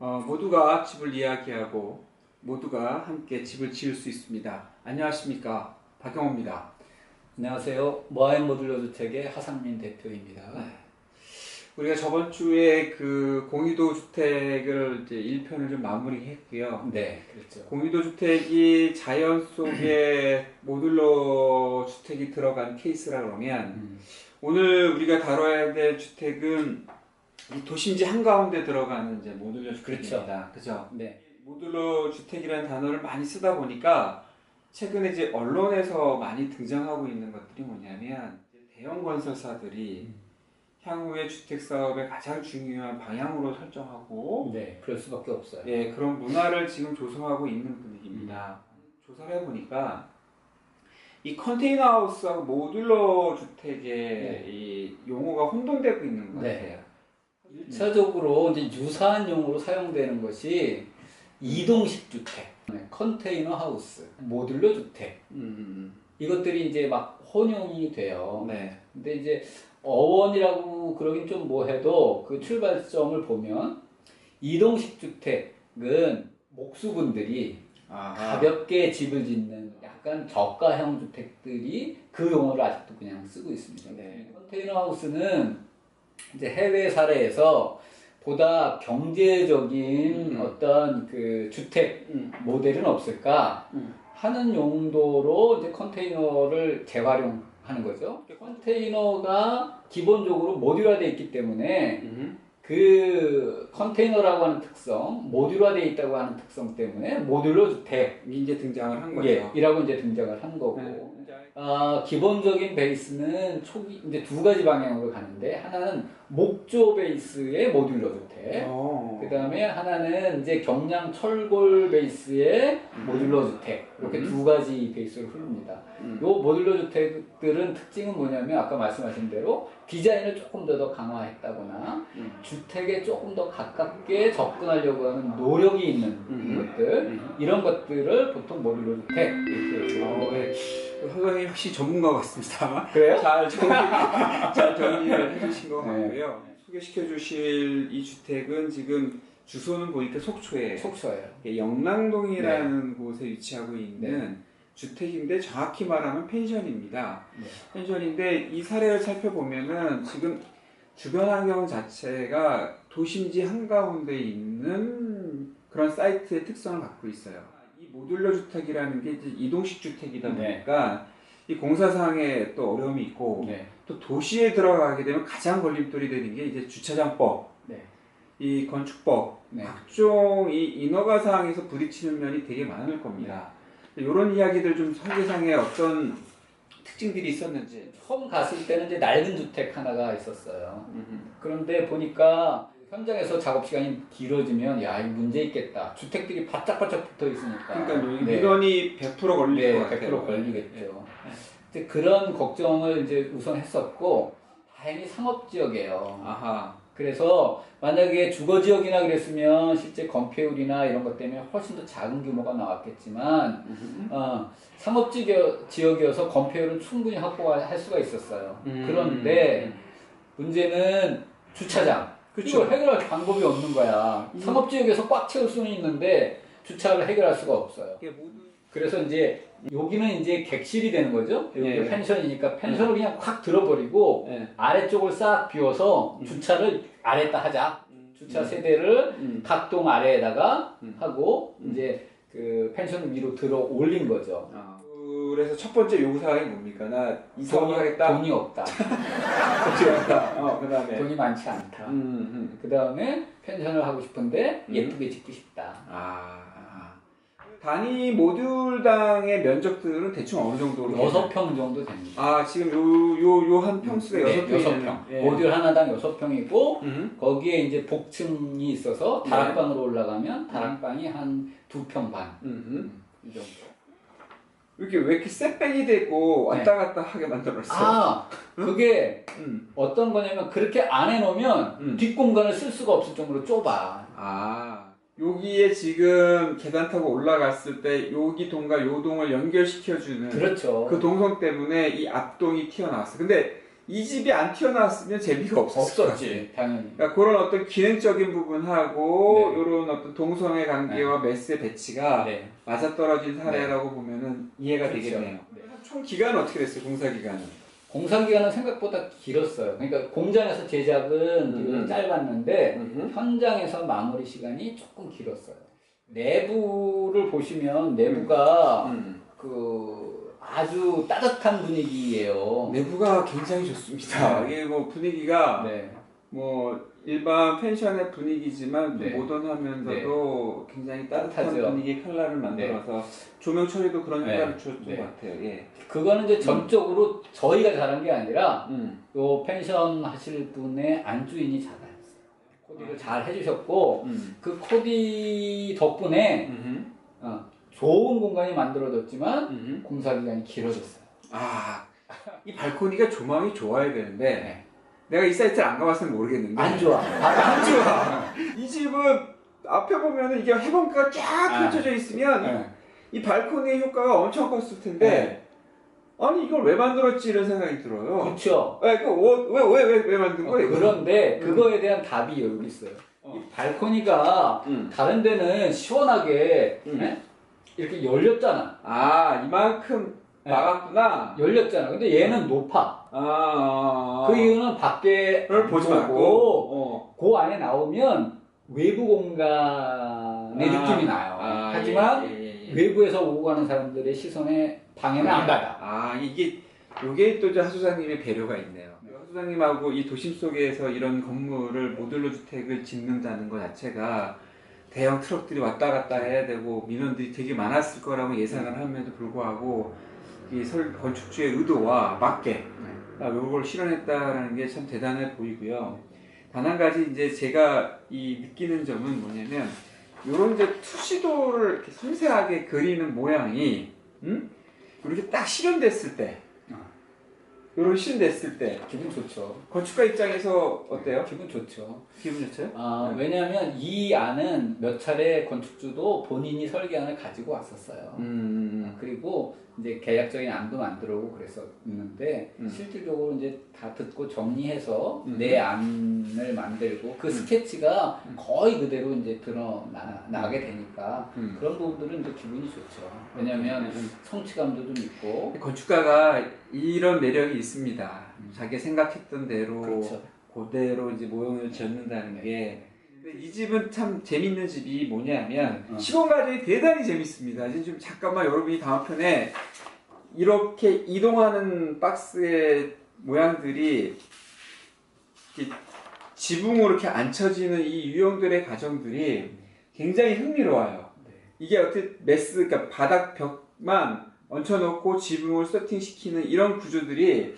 모두가 집을 이야기하고 모두가 함께 집을 지을 수 있습니다. 안녕하십니까, 박영호입니다. 안녕하세요. 모아인 모듈러 주택의 하상민 대표입니다. 네. 우리가 저번 주에 그 공유도 주택을 이제 1편을 좀 마무리했고요. 네, 그렇죠. 공유도 주택이 자연 속에 모듈러 주택이 들어간 케이스라 그러면 오늘 우리가 다뤄야 될 주택은 이 도심지 한가운데 들어가는 이제 모듈러 주택입니다. 그죠? 네. 모듈러 주택이라는 단어를 많이 쓰다 보니까 최근에 이제 언론에서 많이 등장하고 있는 것들이 뭐냐면 대형 건설사들이 향후의 주택 사업의 가장 중요한 방향으로 설정하고 네, 그럴 수밖에 없어요. 예, 그런 문화를 지금 조성하고 있는 분위기입니다. 조사를 해보니까 이 컨테이너 하우스하고 모듈러 주택의 이 용어가 혼돈되고 있는 것 같아요. 1차적으로 이제 유사한 용어로 사용되는 것이 이동식 주택, 컨테이너 하우스, 모듈러 주택. 이것들이 이제 막 혼용이 돼요. 네. 근데 이제 어원이라고 그러긴 좀 뭐해도 그 출발점을 보면 이동식 주택은 목수분들이 가볍게 집을 짓는 약간 저가형 주택들이 그 용어를 아직도 그냥 쓰고 있습니다. 네. 컨테이너 하우스는 이제 해외 사례에서 보다 경제적인 어떤 그 주택 모델은 없을까 하는 용도로 이제 컨테이너를 재활용하는 거죠. 컨테이너가 기본적으로 모듈화되어 있기 때문에 그 컨테이너라고 하는 특성, 모듈화되어 있다고 하는 특성 때문에 모듈러 주택이 이제 등장을 한 거죠. 예, 이라고 이제 등장을 한 거고. 네. 기본적인 베이스는 초기 이제 두 가지 방향으로 가는데 하나는 목조 베이스의 모듈러 주택, 그 다음에 하나는 이제 경량 철골 베이스의 모듈러 주택, 이렇게 두 가지 베이스로 흐릅니다. 요 모듈러 주택들은 특징은 뭐냐면 아까 말씀하신 대로 디자인을 조금 더 강화했다거나 주택에 조금 더 가깝게 접근하려고 하는 노력이 있는 것들, 이런 것들을 보통 모듈러 주택 이렇게 선생님 역시 전문가 같습니다. 그래요? 잘 정리를 해주신 것 같고요. 소개시켜 주실 이 주택은 지금 주소는 보니까 속초에 속초예요. 영랑동이라는 곳에 위치하고 있는 주택인데 정확히 말하면 펜션입니다. 펜션인데 이 사례를 살펴보면은 지금 주변 환경 자체가 도심지 한가운데 있는 그런 사이트의 특성을 갖고 있어요. 이 모듈러 주택이라는 게 이제 이동식 주택이다 보니까 이 공사상에 또 어려움이 있고 또 도시에 들어가게 되면 가장 걸림돌이 되는 게 이제 주차장법, 이 건축법, 각종 이 인허가 사항에서 부딪히는 면이 되게 많을 겁니다. 이런 이야기들 좀 설계상에 어떤 특징들이 있었는지. 처음 갔을 때는 이제 낡은 주택 하나가 있었어요. 그런데 보니까 현장에서 작업 시간이 길어지면 야, 이 문제 있겠다. 주택들이 바짝바짝 붙어 있으니까. 그러니까 민원이 100% 걸릴 것 같아요. 100% 걸리겠죠. 이제 그런 걱정을 이제 우선 했었고, 다행히 상업지역이에요. 그래서 만약에 주거지역이나 그랬으면 실제 건폐율이나 이런 것 때문에 훨씬 더 작은 규모가 나왔겠지만 상업지역이어서 건폐율은 충분히 확보할 수가 있었어요. 그런데 문제는 주차장. 이걸 해결할 방법이 없는 거야. 상업지역에서 꽉 채울 수는 있는데 주차를 해결할 수가 없어요. 그래서 이제 여기는 이제 객실이 되는 거죠. 여기 펜션이니까 펜션을 그냥 확 들어버리고 아래쪽을 싹 비워서 주차를 아래에다 하자. 주차 세대를 각 동 아래에다가 하고 이제 그 펜션 위로 들어 올린 거죠. 그래서 첫 번째 요구사항이 뭡니까? 나 이사를 하겠다. 돈이 없다. 돈이 없다. 그다음에 돈이 많지 않다. 그다음에 펜션을 하고 싶은데 예쁘게 짓고 싶다. 단위 모듈당의 면적들은 대충 어느 정도로? 6평 정도 됩니다. 지금 요 한 평수가 6평. 모듈 하나당 6평이고 거기에 이제 복층이 있어서 다락방으로 올라가면 다락방이 한 2평 반. 이 정도. 왜 이렇게 셋백이 되고 왔다 갔다 하게 만들었어요? 그게 어떤 거냐면 그렇게 안 해놓으면 뒷공간을 쓸 수가 없을 정도로 좁아. 여기에 지금 계단 타고 올라갔을 때 여기 동과 요 동을 연결시켜주는 그렇죠. 그 동선 때문에 이 앞동이 튀어나왔어요. 근데 이 집이 안 튀어나왔으면 재미가 없었지. 당연히. 그러니까 그런 어떤 기능적인 부분하고 네. 이런 어떤 동성애 관계와 메스의 배치가 네. 맞아떨어진 사례라고 보면은 이해가 그렇죠. 되겠네요. 네. 총 기간은 어떻게 됐어요? 공사 기간은? 공사 기간은 생각보다 길었어요. 그러니까 공장에서 제작은 되게 짧았는데 현장에서 마무리 시간이 조금 길었어요. 내부를 보시면 내부가 그 아주 따뜻한 분위기예요. 내부가 굉장히 좋습니다. 이게 뭐 분위기가 네. 뭐 일반 펜션의 분위기지만 좀 네. 모던하면서도 굉장히 따뜻한 따뜻하죠. 분위기의 컬러를 만들어서 조명 처리도 그런 네. 효과를 줬던 네. 것 같아요. 예. 그거는 이제 전적으로 저희가 잘한 게 아니라 음. 요 펜션 하실 분의 안주인이 잘했어요. 코디를 잘 해주셨고 그 코디 덕분에 좋은 공간이 만들어졌지만 공사 기간이 길어졌어요. 아, 이 발코니가 조망이 좋아야 되는데 내가 이 사이트를 안 가봤으면 모르겠는데 안 좋아. 안 좋아. 이 집은 앞에 보면은 이게 해변가가 쫙 펼쳐져 있으면 이 발코니의 효과가 엄청 컸을 텐데 아니 이걸 왜 만들었지 이런 생각이 들어요. 그렇죠. 왜 만든 거예요? 그런데 그거에 대한 답이 여기 있어요. 이 발코니가 다른 데는 시원하게 이렇게 열렸잖아. 아 이만큼 막았구나. 열렸잖아. 근데 얘는 높아. 그 이유는 밖에를 보지 말고 그 안에 나오면 외부 공간의 느낌이 나요. 하지만 외부에서 오고 가는 사람들의 시선에 방해는 안 받아. 아 요게 또 하수장님의 배려가 있네요. 하수장님하고 이 도심 속에서 이런 건물을 모듈러 주택을 짓는다는 것 자체가 대형 트럭들이 왔다 갔다 해야 되고 민원들이 되게 많았을 거라고 예상을 함에도 불구하고 이 건축주의 의도와 맞게 이걸 실현했다는 게 참 대단해 보이고요. 단 한 가지 이제 제가 이 느끼는 점은 뭐냐면 요런 이제 투시도를 이렇게 섬세하게 그리는 모양이 이렇게 딱 실현됐을 때 요런 실현됐을 때 기분 좋죠. 건축가 입장에서 어때요? 기분 좋죠. 기분 좋죠? 왜냐하면 이 안은 몇 차례 건축주도 본인이 설계안을 가지고 왔었어요. 그리고 이제 계약적인 안도 만들어오고 그랬었는데 실질적으로 이제 다 듣고 정리해서 내 안을 만들고 그 스케치가 거의 그대로 이제 드러나게 되니까 그런 부분들은 이제 기분이 좋죠. 왜냐하면 성취감도 좀 있고 건축가가 이런 매력이 있습니다. 자기 생각했던 대로 그렇죠. 그대로 이제 모형을 지었는다는 게. 근데 이 집은 참 재밌는 집이 뭐냐면 시공 과정이 대단히 재밌습니다. 이제 좀 잠깐만 여러분이 다음 편에 이렇게 이동하는 박스의 모양들이 이렇게 지붕으로 이렇게 앉혀지는 이 유형들의 과정들이 굉장히 흥미로워요. 이게 어떻게 그러니까 바닥 벽만 얹혀놓고 지붕을 세팅시키는 이런 구조들이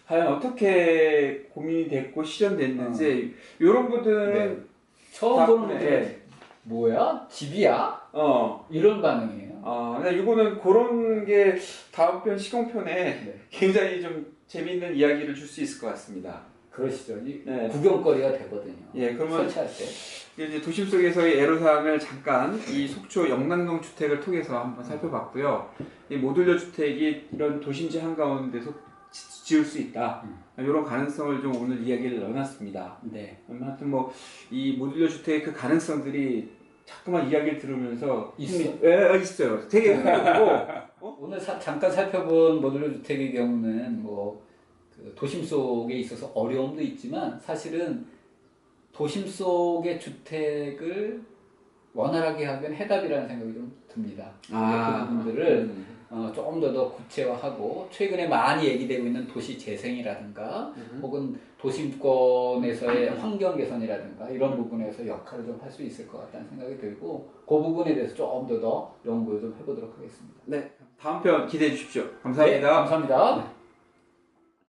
과연 어떻게 고민이 됐고 실현됐는지 이런 분들은 처음 보는 분들은 뭐야? 집이야? 이런 반응이에요. 근데 이거는 그런 게 다음 편 시공편에 굉장히 좀 재미있는 이야기를 줄 수 있을 것 같습니다. 그러시죠. 구경거리가 되거든요. 예, 그러면 설치할 때. 이제 도심 속에서의 애로사항을 잠깐 이 속초 영남동 주택을 통해서 한번 살펴봤고요. 이 모듈러 주택이 이런 도심지 한가운데서 지을 수 있다. 이런 가능성을 좀 오늘 이야기를 넣어놨습니다. 네. 아무튼 뭐 이 모듈러 주택의 그 가능성들이 자꾸만 이야기를 들으면서 있어요. 되게 흥미롭고 오늘 잠깐 살펴본 모듈러 주택의 경우는 그 도심 속에 있어서 어려움도 있지만 사실은 도심 속의 주택을 원활하게 하면 해답이라는 생각이 좀 듭니다. 그 부분들을 조금 더 구체화하고 최근에 많이 얘기되고 있는 도시 재생이라든가 혹은 도심권에서의 환경 개선이라든가 이런 부분에서 역할을 좀 할 수 있을 것 같다는 생각이 들고 그 부분에 대해서 조금 더 연구 좀 해보도록 하겠습니다. 네, 다음 편 기대해 주십시오. 감사합니다. 네, 감사합니다.